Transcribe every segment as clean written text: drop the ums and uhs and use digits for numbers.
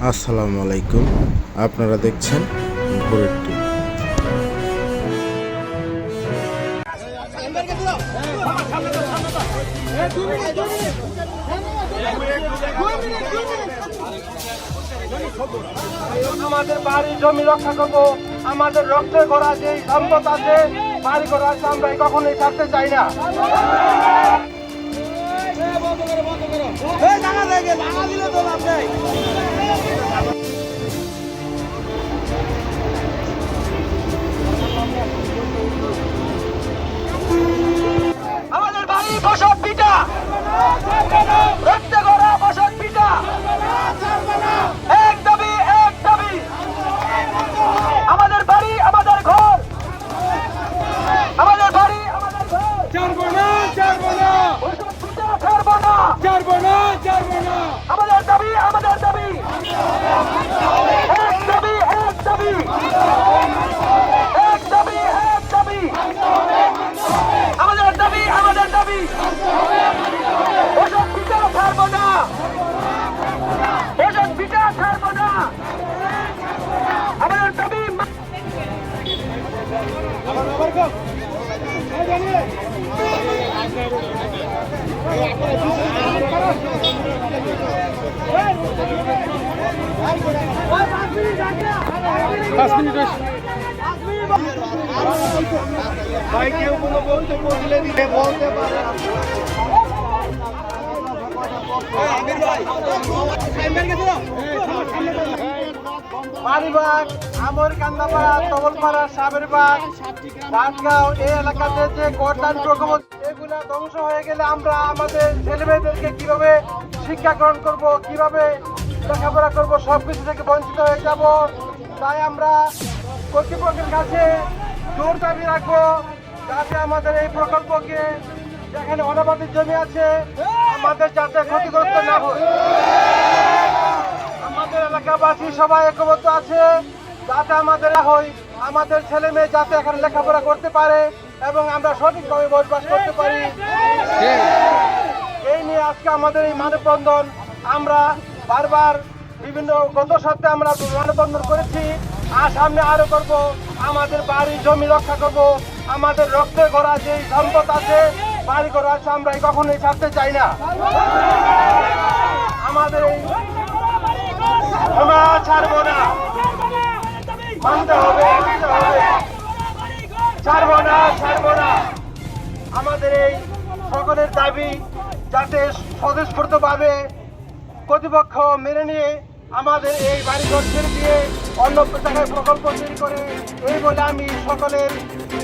আসসালামু আলাইকুম। আপনারা দেখছেন ভোরের টিভি। আমাদের বাড়ি জমি রক্ষা করবো, আমাদের রক্তে গড়া যে সম্পদ আছে বাড়ি করা আছে, আমরা কখনোই ছাড়তে চাই না। আমাদের বাড়ি বসত পিতা, রক্তে গড়া বসত পিতা, এক দাবি এক দাবি। আমাদের বাড়ি আমাদের ঘর, আমাদের বাড়ি আমাদের ঘর। ছাড়বো না, ছাড়বো না, বসত পিতা ছাড়বো না, ছাড়বো না, ছাড়বো না। আমাদের দাবি আমাদের দাবি, এক দাবি এক দাবি, এক দাবি এক দাবি, আমাদের দাবি আমাদের দাবি। বসত পিতা ছাড়বো না, বসত পিতা ছাড়বো না, আমাদের দাবি। ভাই কেউ কোনো বক্তব্য দিলে দিতে বলতে পারে। বাড়িবাগ, আমর কান্দাপাড়া, তবলপাড়া, সাবেরবাগ, ঘাটগাঁও এই এলাকাতে যে কোটলাইন প্রকল্প এগুলা ধ্বংস হয়ে গেলে আমরা আমাদের ছেলেমেয়েদেরকে কিভাবে শিক্ষা গ্রহণ করব, কিভাবে লেখাপড়া করব, সবকিছু থেকে বঞ্চিত হয়ে যাব। তাই আমরা কর্তৃপক্ষের কাছে জোর দাবি রাখবো যাতে আমাদের এই প্রকল্পকে, যেখানে অনাবাদিত জমি আছে, আমাদের যাতে ক্ষতিগ্রস্ত না হয়। আমাদের এলাকাবাসী সবাই ঐক্যবদ্ধ আছে যাতে আমাদের হয়, আমাদের ছেলে মেয়ে যাতে এখানে লেখাপড়া করতে পারে এবং আমরা সঠিকভাবে বসবাস করতে পারি। এই নিয়ে আজকে আমাদের এই মানববন্ধন। আমরা বারবার বিভিন্ন গত সপ্তাহে আমরা মানববন্ধন করেছি, আর সামনে আরো করব। আমাদের বাড়ি জমি রক্ষা করব, আমাদের রক্তে গড়া যে সম্পদ আছে বাড়ি করা আছে, আমরা কখনোই ছাড়তে চাই না। আমাদের এই আমরা ছাড়বো না, মানতে হবে, মানতে হবে, ছাড়বো না, ছাড়বো না। আমাদের এই সকলের দাবি যাতে স্বতঃস্ফূর্তভাবে কর্তৃপক্ষ মেনে নিয়ে আমাদের এই বাড়িঘর ছেড়ে দিয়ে অন্য জায়গায় প্রকল্প তৈরি করে, এই বলে আমি সকলের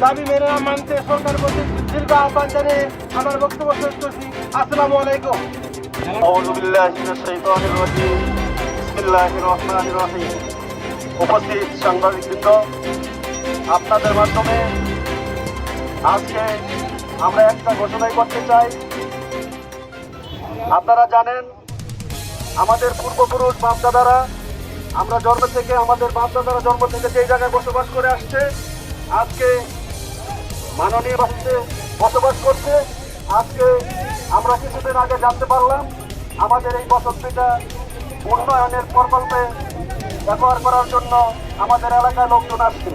দাবি মেনে না মানতে সরকারের প্রতি দীর্ঘ আহ্বান জানিয়ে আমার বক্তব্য শেষ করছি। আসসালামু আলাইকুম। আউযু বিল্লাহি মিনাশ শাইতানির রাজীম। বিসমিল্লাহির রহমানির রহিম। উপস্থিত সাংবাদিকবৃন্দ, আপনাদের মাধ্যমে আজকে আমরা একটা ঘোষণাই করতে চাই। আপনারা জানেন আমাদের পূর্বপুরুষ বাপদাদারা, আমরা জন্ম থেকে আমাদের বাপদাদারা জন্ম থেকে যেই জায়গায় বসবাস করে আসছে, আজকে মাননীয় বাসিতে বসবাস করছে। আজকে আমরা কিছুদিন আগে জানতে পারলাম আমাদের এই বসতভিটা উন্নয়নের প্রকল্পে ব্যবহার করার জন্য আমাদের এলাকায় লোকজন আসছে।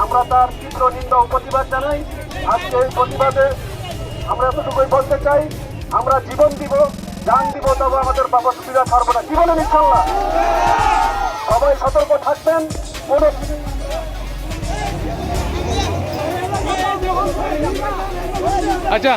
আমরা তার তীব্র নিন্দা ও প্রতিবাদ জানাই। আজকে এই প্রতিবাদে আমরা এতটুকুই বলতে চাই, আমরা জীবন দিব, জান দিব, তবে আমাদের বসতভিটা ছাড়বো না। জীবনে ইনশাল্লাহ। সবাই সতর্ক থাকবেন। কোনো আচ্ছা।